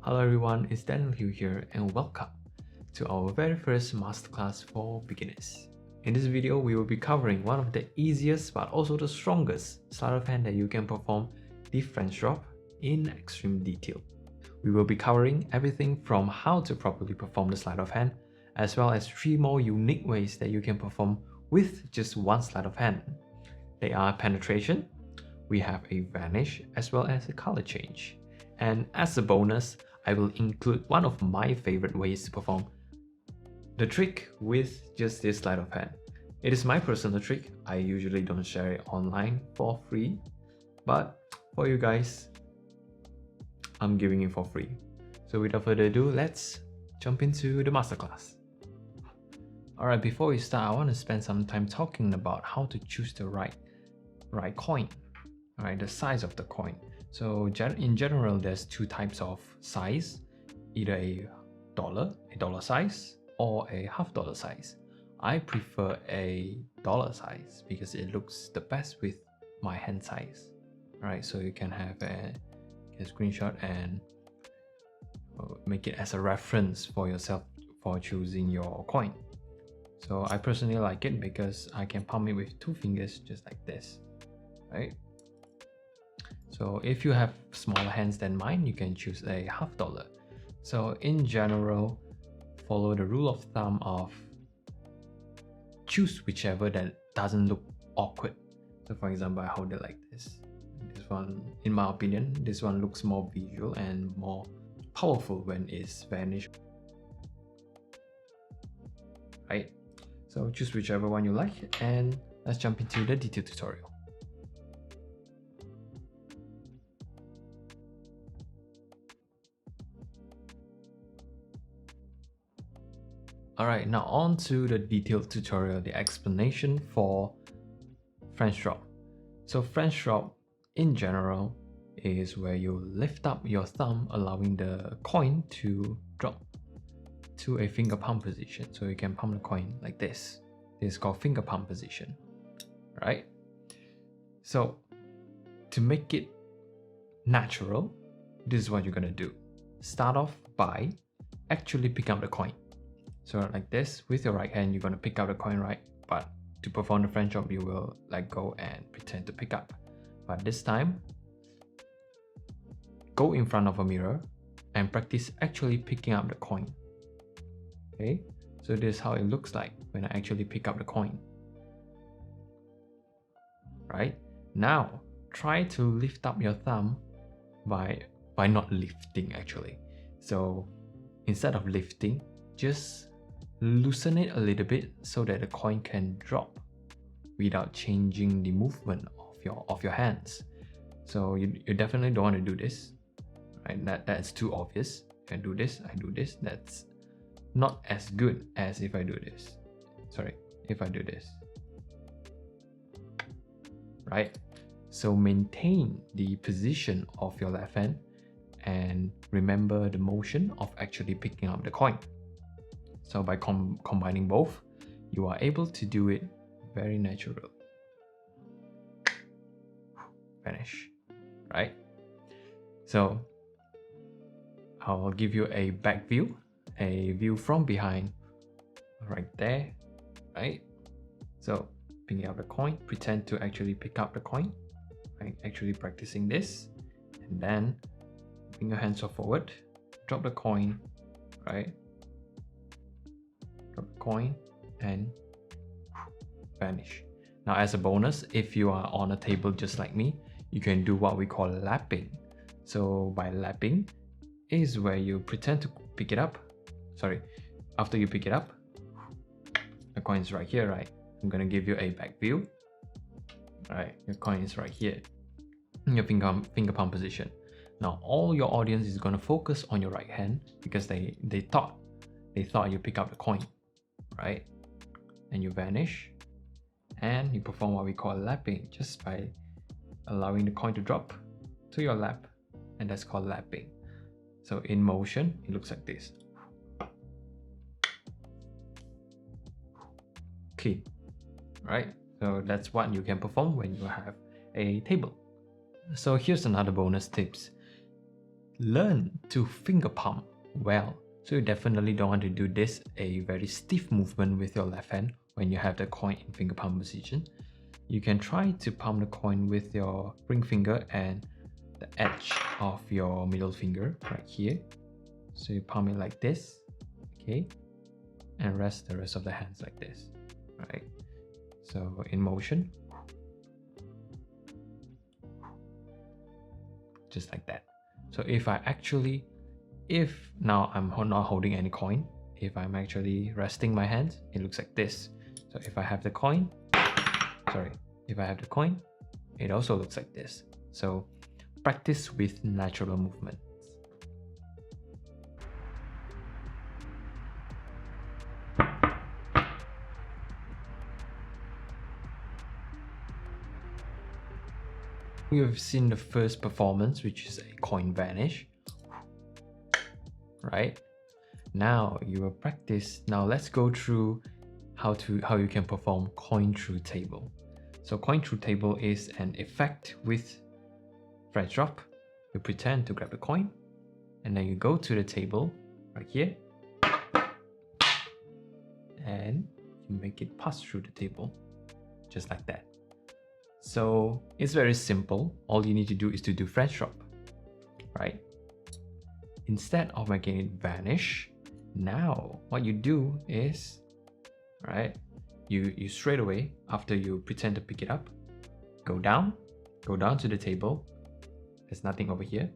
Hello everyone, it's Daniel here and welcome to our very first masterclass for beginners. In this video, we will be covering one of the easiest but also the strongest sleight of hand that you can perform the French drop in extreme detail. We will be covering everything from how to properly perform the sleight of hand, as well as 3 more unique ways that you can perform with just one sleight of hand. They are penetration, we have a vanish, as well as a color change. And as a bonus, I will include one of my favorite ways to perform the trick with just this sleight of hand. It is my personal trick. I usually don't share it online for free, but for you guys, I'm giving it for free. So without further ado, let's jump into the masterclass. Alright, before we start, I want to spend some time talking about how to choose the right coin. Alright, the size of the coin. So in general, there's 2 types of size, either a dollar size, or a $half size. I prefer a dollar size because it looks the best with my hand size. Alright, so you can have a screenshot and make it as a reference for yourself for choosing your coin. So I personally like it because I can palm it with 2 fingers just like this, right? So if you have smaller hands than mine, you can choose a $half. So in general, follow the rule of thumb of choose whichever that doesn't look awkward. So for example, I hold it like this. This one, in my opinion, this one looks more visual and more powerful when it's vanished. Right? So choose whichever one you like and let's jump into the detailed tutorial. Alright, now on to the detailed tutorial, the explanation for French drop. So French drop in general is where you lift up your thumb, allowing the coin to drop to a finger palm position. So you can palm the coin like this. This is called finger palm position, right? So to make it natural, this is what you're gonna do. Start off by actually picking up the coin. So like this, with your right hand, you're going to pick up the coin, right? But to perform the French drop, you will let go and pretend to pick up. But this time, go in front of a mirror and practice actually picking up the coin. Okay, so this is how it looks like when I actually pick up the coin. Right? Now, try to lift up your thumb by not lifting actually. So instead of lifting, just loosen it a little bit so that the coin can drop without changing the movement of your hands. So you definitely don't want to do this, right? That's too obvious. You can do this, I do this. That's not as good as if I do this. Sorry, if I do this. Right? So maintain the position of your left hand and remember the motion of actually picking up the coin. So by combining both, you are able to do it very natural. Vanish, right? So I'll give you a back view, a view from behind, right there, right? So picking up the coin, pretend to actually pick up the coin, right? Actually practicing this, and then bring your hands forward, drop the coin, right? Drop the coin and vanish. Now as a bonus, if you are on a table just like me, you can do what we call lapping. So by lapping is where you pretend to pick it up. Sorry, after you pick it up, the coin is right here, right? I'm gonna give you a back view. Alright, your coin is right here in your finger palm position. Now all your audience is gonna focus on your right hand because they thought you pick up the coin, right? And you vanish and you perform what we call lapping just by allowing the coin to drop to your lap, and that's called lapping. So in motion, it looks like this. Clean, right? So that's what you can perform when you have a table. So here's another bonus tips. learn to finger palm well. So you definitely don't want to do this, a very stiff movement with your left hand when you have the coin in finger palm position. You can try to palm the coin with your ring finger and the edge of your middle finger right here. So you palm it like this, okay, and rest the rest of the hands like this, right? So in motion, just like that. So if now I'm not holding any coin, if I'm actually resting my hands, it looks like this. So if I have the coin, it also looks like this. So practice with natural movement. We have seen the first performance, which is a coin vanish, right? Now you will practice. Now let's go through how you can perform coin through table. So coin through table is an effect with French drop. You pretend to grab the coin, and then you go to the table right here, and you make it pass through the table, just like that. So it's very simple. All you need to do is to do French drop, right? Instead of making it vanish, now what you do is, right, you straight away, after you pretend to pick it up, go down to the table. There's nothing over here.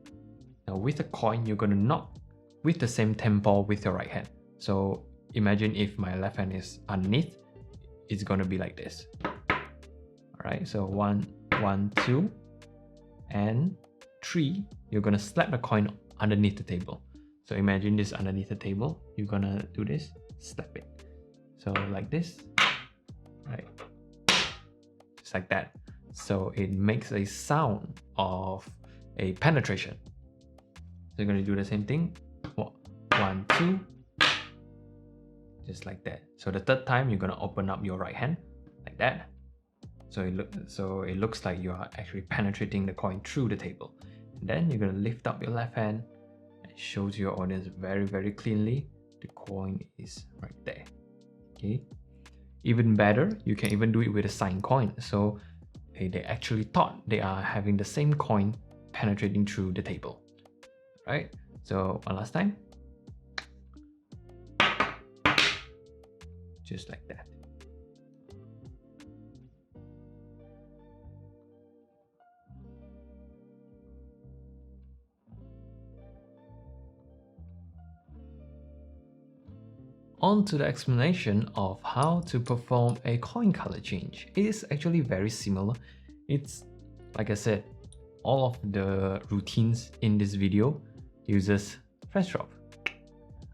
Now with the coin, you're gonna knock with the same tempo with your right hand. So imagine if my left hand is underneath, it's gonna be like this. Alright, so 1, 1, 2, and 3, you're gonna slap the coin underneath the table. So imagine this underneath the table, you're gonna do this, slap it. So like this, right? Just like that. So it makes a sound of a penetration. So you're gonna do the same thing. 1, 2, just like that. So the third time, you're gonna open up your right hand like that. So it looks like you are actually penetrating the coin through the table. And then you're gonna lift up your left hand and show to your audience very, very cleanly the coin is right there. Okay. Even better, you can even do it with a signed coin. So they actually thought they are having the same coin penetrating through the table. Right? So one last time. Just like that. On to the explanation of how to perform a coin color change. It is actually very similar. It's, like I said, all of the routines in this video uses French drop.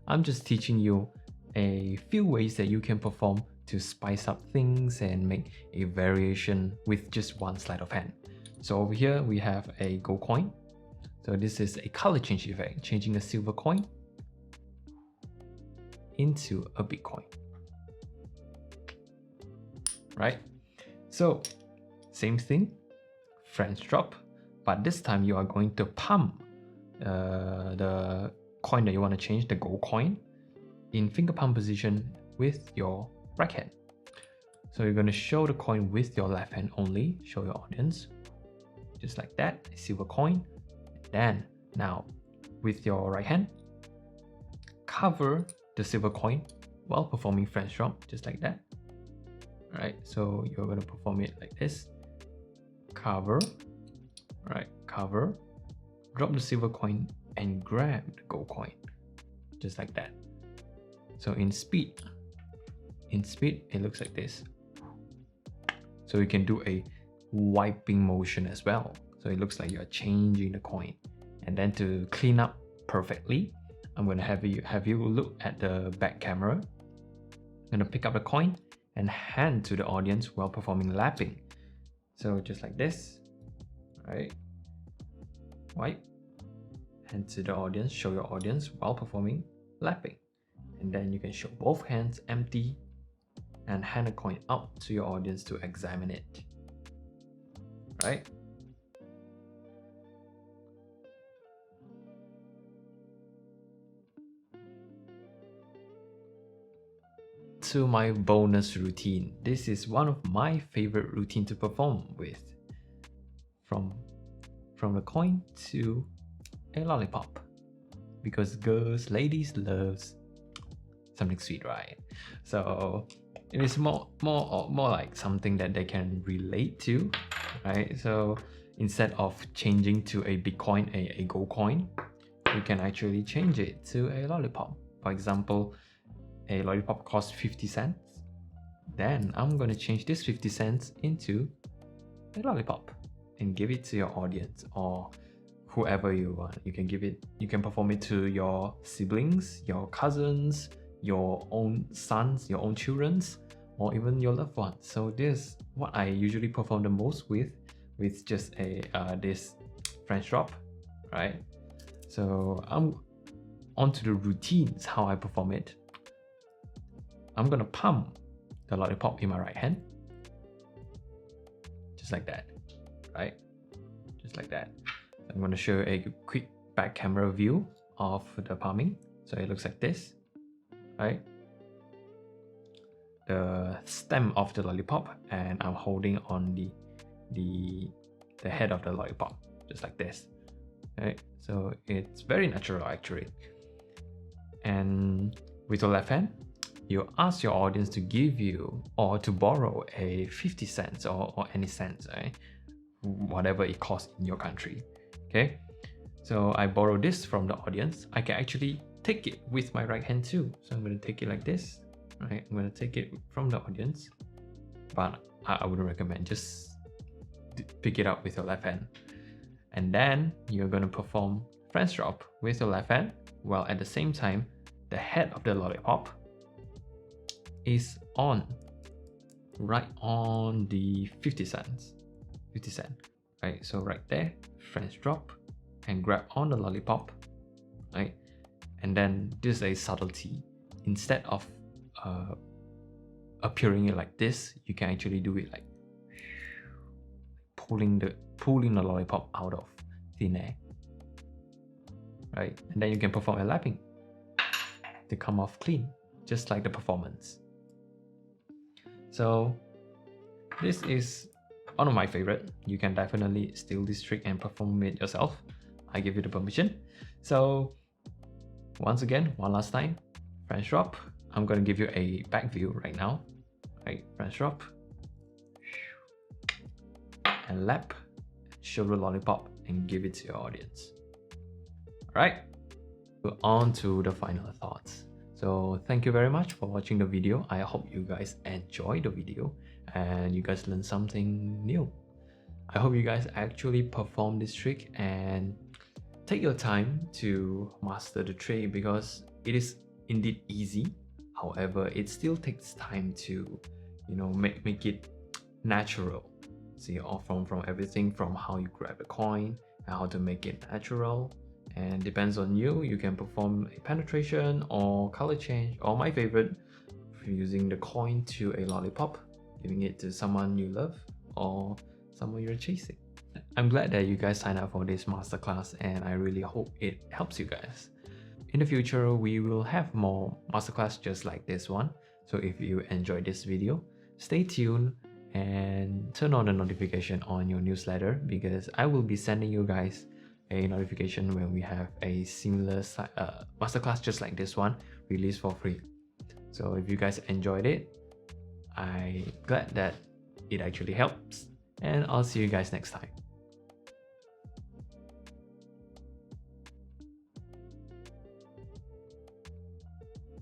I'm just teaching you a few ways that you can perform to spice up things and make a variation with just one sleight of hand. So over here we have a gold coin. So this is a color change effect, changing a silver coin into a Bitcoin, right? So same thing, French drop, but this time you are going to palm the coin that you want to change, the gold coin, in finger palm position with your right hand. So you're going to show the coin with your left hand only, show your audience, just like that, a silver coin. Then now with your right hand, cover the silver coin while performing French drop, just like that. Right, so you're going to perform it like this. Cover, right, cover, drop the silver coin and grab the gold coin, just like that. So in speed, it looks like this. So you can do a wiping motion as well. So it looks like you're changing the coin. And then to clean up perfectly, I'm going to have you look at the back camera. I'm going to pick up the coin and hand to the audience while performing lapping. So just like this, right? Wipe, hand to the audience, show your audience while performing lapping. And then you can show both hands empty and hand a coin out to your audience to examine it. Right? to my bonus routine. This is one of my favorite routine to perform with. From a coin to a lollipop. Because girls, ladies loves something sweet, right? So it is more like something that they can relate to, right? So instead of changing to a big coin, a gold coin, you can actually change it to a lollipop. For example, a lollipop costs 50 cents. Then I'm gonna change this 50 cents into a lollipop and give it to your audience or whoever you want. You can perform it to your siblings, your cousins, your own sons, your own children's, or even your loved ones. So this what I usually perform the most with just a this French drop, right? So I'm onto the routines, how I perform it. I'm gonna pump the lollipop in my right hand, just like that, right? Just like that. I'm gonna show a quick back camera view of the palming. So it looks like this, right? The stem of the lollipop, and I'm holding on the head of the lollipop, just like this, right? So it's very natural actually. And with your left hand, you ask your audience to give you or to borrow a 50 cents or any cents, right? Whatever it costs in your country. Okay, so I borrow this from the audience. I can actually take it with my right hand too. So I'm going to take it like this, right? I'm going to take it from the audience, but I wouldn't recommend. Just pick it up with your left hand. And then you're going to perform French drop with your left hand, while at the same time, the head of the lollipop is right on the 50 cents, right? So right there, French drop and grab on the lollipop, right? And then this is a subtlety. Instead of appearing it like this, you can actually do it like pulling the lollipop out of thin air, right? And then you can perform a lapping to come off clean, just like the performance. So this is one of my favorite. You can definitely steal this trick and perform it yourself. I give you the permission. So once again, one last time, French drop. I'm gonna give you a back view right now. Right, French drop. And lap, show the lollipop and give it to your audience. Alright, we're on to the final thoughts. So thank you very much for watching the video. I hope you guys enjoyed the video and you guys learned something new. I hope you guys actually perform this trick and take your time to master the trick, because it is indeed easy. However, it still takes time to, you know, make it natural. See, all from everything from how you grab the coin and how to make it natural. And depends on you. You can perform a penetration or color change, or my favorite, using the coin to a lollipop, giving it to someone you love or someone you're chasing. I'm glad that you guys signed up for this masterclass, and I really hope it helps you guys. In the future, we will have more masterclass just like this one. So if you enjoyed this video, stay tuned and turn on the notification on your newsletter, because I will be sending you guys a notification when we have a similar masterclass just like this one released for free. So if you guys enjoyed it, I'm glad that it actually helps, and I'll see you guys next time.